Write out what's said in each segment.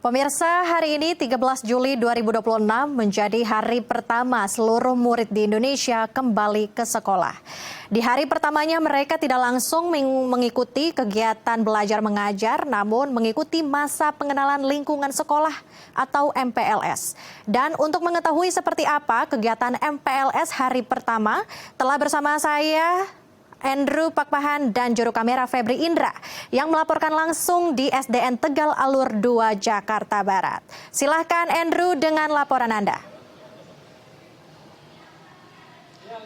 Pemirsa, hari ini 13 Juli 2026 menjadi hari pertama seluruh murid di Indonesia kembali ke sekolah. Di hari pertamanya mereka tidak langsung mengikuti kegiatan belajar mengajar, namun mengikuti masa pengenalan lingkungan sekolah atau MPLS. Dan untuk mengetahui seperti apa kegiatan MPLS hari pertama, telah bersama saya Andrew Pakpahan dan juru kamera Febri Indra yang melaporkan langsung di SDN Tegal Alur 2 Jakarta Barat. Silahkan Andrew dengan laporan Anda.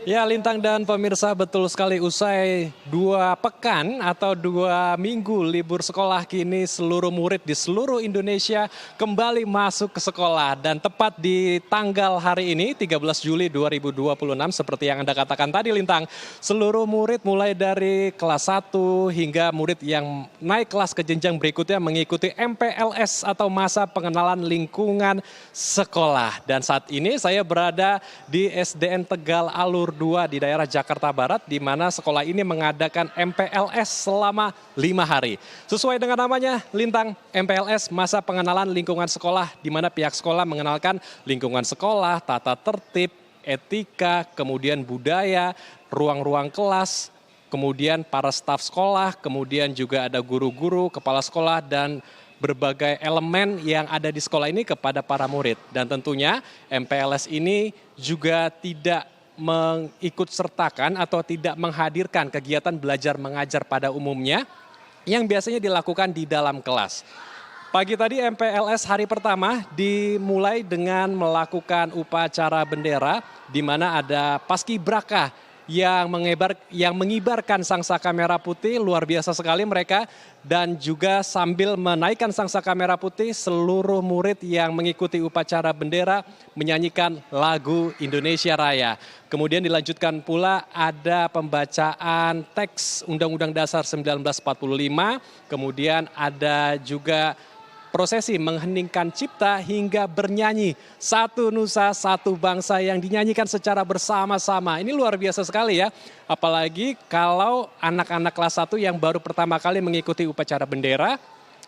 Ya, Lintang dan pemirsa, betul sekali, usai 2 pekan atau 2 minggu libur sekolah, kini seluruh murid di seluruh Indonesia kembali masuk ke sekolah. Dan tepat di tanggal hari ini 13 Juli 2026 seperti yang Anda katakan tadi, Lintang, seluruh murid mulai dari kelas 1 hingga murid yang naik kelas ke jenjang berikutnya mengikuti MPLS atau masa pengenalan lingkungan sekolah. Dan saat ini saya berada di SDN Tegal Alur 2 di daerah Jakarta Barat, di mana sekolah ini mengadakan MPLS selama 5 hari. Sesuai dengan namanya, Lintang, MPLS masa pengenalan lingkungan sekolah, di mana pihak sekolah mengenalkan lingkungan sekolah, tata tertib, etika, kemudian budaya, ruang-ruang kelas, kemudian para staf sekolah, kemudian juga ada guru-guru, kepala sekolah, dan berbagai elemen yang ada di sekolah ini kepada para murid. Dan tentunya MPLS ini juga tidak mengikut sertakan atau tidak menghadirkan kegiatan belajar mengajar pada umumnya yang biasanya dilakukan di dalam kelas. Pagi tadi MPLS hari pertama dimulai dengan melakukan upacara bendera, di mana ada paskibraka yang mengibarkan sangsaka merah putih. Luar biasa sekali mereka, dan juga sambil menaikkan sangsaka merah putih, seluruh murid yang mengikuti upacara bendera menyanyikan lagu Indonesia Raya. Kemudian dilanjutkan pula ada pembacaan teks Undang-Undang Dasar 1945, kemudian ada juga prosesi mengheningkan cipta hingga bernyanyi Satu Nusa Satu Bangsa yang dinyanyikan secara bersama-sama. Ini luar biasa sekali ya, apalagi kalau anak-anak kelas 1 yang baru pertama kali mengikuti upacara bendera.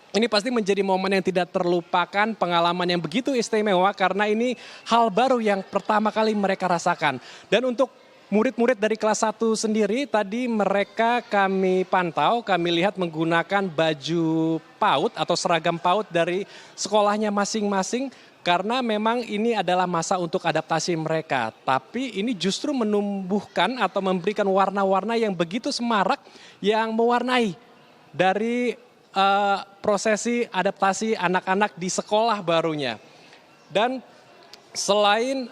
Ini pasti menjadi momen yang tidak terlupakan, pengalaman yang begitu istimewa karena ini hal baru yang pertama kali mereka rasakan. Dan untuk murid-murid dari kelas 1 sendiri, tadi mereka kami pantau, kami lihat menggunakan baju PAUD atau seragam PAUD dari sekolahnya masing-masing, karena memang ini adalah masa untuk adaptasi mereka. Tapi ini justru menumbuhkan atau memberikan warna-warna yang begitu semarak yang mewarnai dari prosesi adaptasi anak-anak di sekolah barunya. Dan selain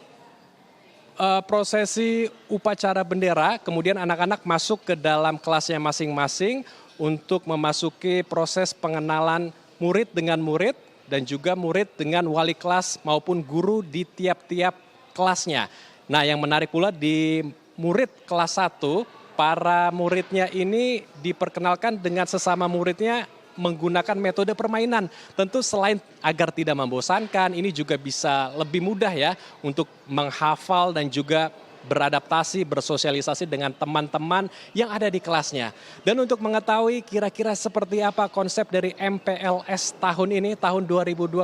prosesi upacara bendera, kemudian anak-anak masuk ke dalam kelasnya masing-masing untuk memasuki proses pengenalan murid dengan murid dan juga murid dengan wali kelas maupun guru di tiap-tiap kelasnya. Nah, yang menarik pula di murid kelas 1, para muridnya ini diperkenalkan dengan sesama muridnya menggunakan metode permainan. Tentu selain agar tidak membosankan, ini juga bisa lebih mudah ya untuk menghafal dan juga beradaptasi, bersosialisasi dengan teman-teman yang ada di kelasnya. Dan untuk mengetahui kira-kira seperti apa konsep dari MPLS tahun ini, tahun 2026,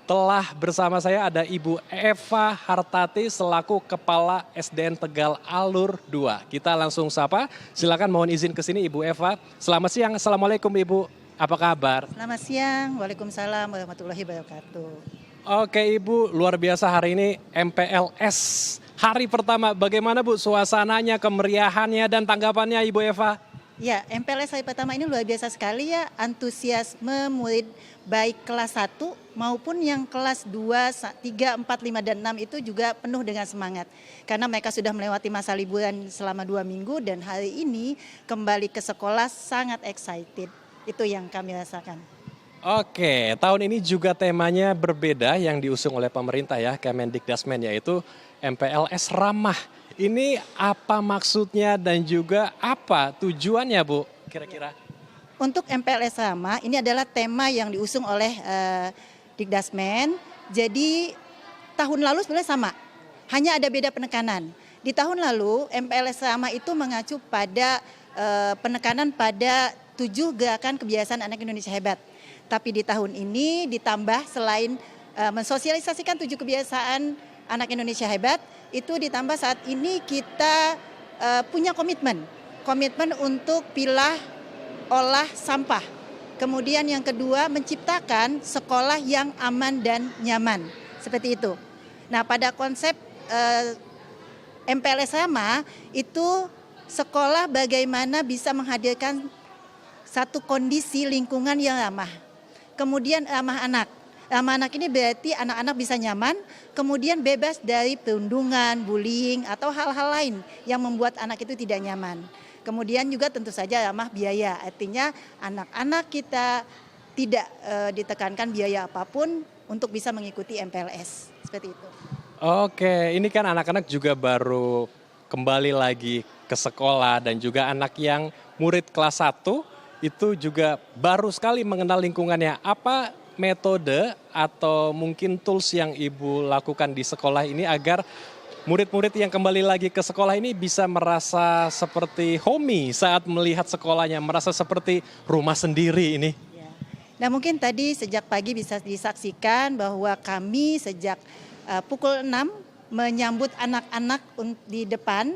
telah bersama saya ada Ibu Eva Hartati selaku Kepala SDN Tegal Alur 2. Kita langsung sapa, silakan mohon izin ke sini Ibu Eva. Selamat siang, Assalamualaikum Ibu. Apa kabar? Selamat siang, Waalaikumsalam warahmatullahi wabarakatuh. Oke Ibu, luar biasa hari ini MPLS hari pertama. Bagaimana Bu suasananya, kemeriahannya dan tanggapannya Ibu Eva? Ya, MPLS hari pertama ini luar biasa sekali ya, antusiasme murid baik kelas 1 maupun yang kelas 2, 3, 4, 5, dan 6 itu juga penuh dengan semangat. Karena mereka sudah melewati masa liburan selama 2 minggu dan hari ini kembali ke sekolah sangat excited. Itu yang kami rasakan. Oke, tahun ini juga temanya berbeda yang diusung oleh pemerintah ya, Kemendikdasmen, yaitu MPLS ramah. Ini apa maksudnya dan juga apa tujuannya Bu kira-kira? Untuk MPLS ramah ini adalah tema yang diusung oleh Dikdasmen. Jadi tahun lalu sebenarnya sama, hanya ada beda penekanan. Di tahun lalu MPLS ramah itu mengacu pada penekanan pada 7 gerakan kebiasaan anak Indonesia hebat. Tapi di tahun ini ditambah selain mensosialisasikan 7 kebiasaan anak Indonesia hebat, itu ditambah saat ini kita punya komitmen untuk pilah olah sampah. Kemudian yang kedua menciptakan sekolah yang aman dan nyaman, seperti itu. Nah, pada konsep MPLS sama itu sekolah bagaimana bisa menghadirkan satu kondisi lingkungan yang ramah. Kemudian ramah anak. Ramah anak ini berarti anak-anak bisa nyaman, kemudian bebas dari perundungan, bullying, atau hal-hal lain yang membuat anak itu tidak nyaman. Kemudian juga tentu saja ramah biaya, artinya anak-anak kita tidak ditekankan biaya apapun untuk bisa mengikuti MPLS, seperti itu. Oke, ini kan anak-anak juga baru kembali lagi ke sekolah dan juga anak yang murid kelas 1 itu juga baru sekali mengenal lingkungannya. Apa metode atau mungkin tools yang Ibu lakukan di sekolah ini agar murid-murid yang kembali lagi ke sekolah ini bisa merasa seperti homey saat melihat sekolahnya, merasa seperti rumah sendiri ini? Nah, mungkin tadi sejak pagi bisa disaksikan bahwa kami sejak pukul 6 menyambut anak-anak di depan.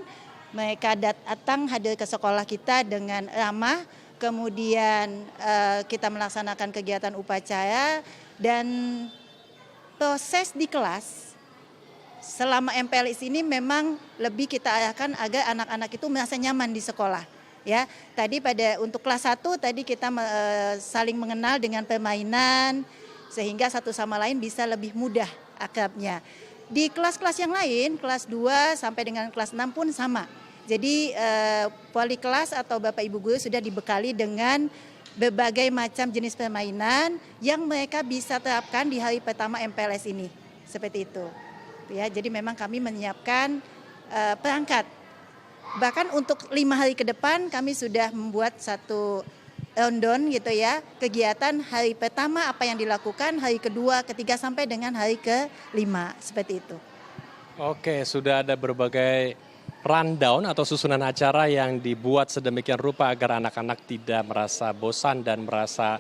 Mereka datang hadir ke sekolah kita dengan ramah. Kemudian kita melaksanakan kegiatan upacara dan proses di kelas selama MPLS ini memang lebih kita arahkan agar anak-anak itu merasa nyaman di sekolah. Ya, tadi untuk kelas 1 tadi kita saling mengenal dengan permainan sehingga satu sama lain bisa lebih mudah akrabnya. Di kelas-kelas yang lain, kelas 2 sampai dengan kelas 6 pun sama. Jadi wali kelas atau Bapak Ibu guru sudah dibekali dengan berbagai macam jenis permainan yang mereka bisa terapkan di hari pertama MPLS ini. Seperti itu. Ya, jadi memang kami menyiapkan perangkat. Bahkan untuk 5 hari ke depan kami sudah membuat satu rundown gitu ya, kegiatan hari pertama apa yang dilakukan, hari kedua, ketiga sampai dengan hari ke-5, seperti itu. Oke, sudah ada berbagai rundown atau susunan acara yang dibuat sedemikian rupa agar anak-anak tidak merasa bosan dan merasa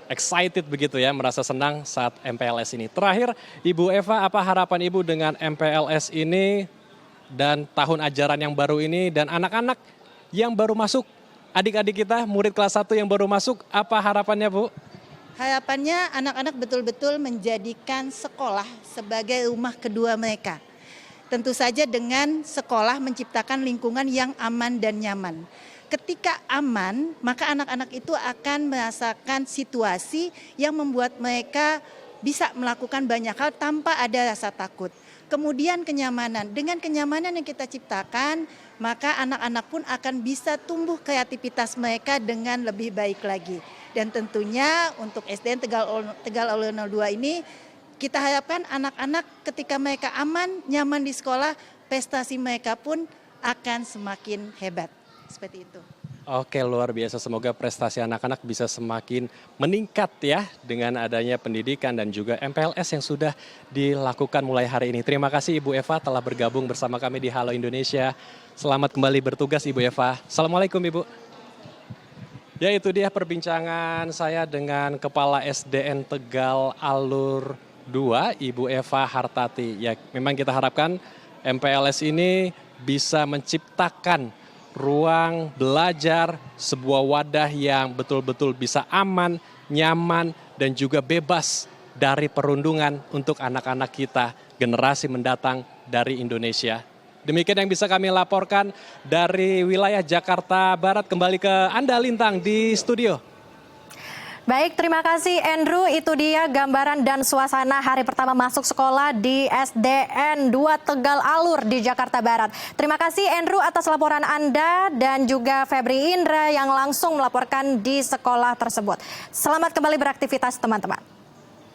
excited begitu ya, merasa senang saat MPLS ini. Terakhir, Ibu Eva, apa harapan Ibu dengan MPLS ini dan tahun ajaran yang baru ini dan anak-anak yang baru masuk, adik-adik kita, murid kelas 1 yang baru masuk, apa harapannya Bu? Harapannya anak-anak betul-betul menjadikan sekolah sebagai rumah kedua mereka. Tentu saja dengan sekolah menciptakan lingkungan yang aman dan nyaman. Ketika aman, maka anak-anak itu akan merasakan situasi yang membuat mereka bisa melakukan banyak hal tanpa ada rasa takut. Kemudian kenyamanan, dengan kenyamanan yang kita ciptakan, maka anak-anak pun akan bisa tumbuh kreativitas mereka dengan lebih baik lagi. Dan tentunya untuk SDN Tegal Alur 02 ini, kita harapkan anak-anak ketika mereka aman, nyaman di sekolah, prestasi mereka pun akan semakin hebat. Seperti itu. Oke, luar biasa. Semoga prestasi anak-anak bisa semakin meningkat ya dengan adanya pendidikan dan juga MPLS yang sudah dilakukan mulai hari ini. Terima kasih Ibu Eva telah bergabung bersama kami di Halo Indonesia. Selamat kembali bertugas Ibu Eva. Assalamualaikum Ibu. Ya, itu dia perbincangan saya dengan Kepala SDN Tegal Alur 2, Ibu Eva Hartati. Ya, memang kita harapkan MPLS ini bisa menciptakan ruang belajar, sebuah wadah yang betul-betul bisa aman, nyaman, dan juga bebas dari perundungan untuk anak-anak kita, generasi mendatang dari Indonesia. Demikian yang bisa kami laporkan dari wilayah Jakarta Barat. Kembali ke Anda Lintang di studio. Baik, terima kasih Andrew. Itu dia gambaran dan suasana hari pertama masuk sekolah di SDN 2 Tegal Alur di Jakarta Barat. Terima kasih Andrew atas laporan Anda dan juga Febri Indra yang langsung melaporkan di sekolah tersebut. Selamat kembali beraktivitas teman-teman.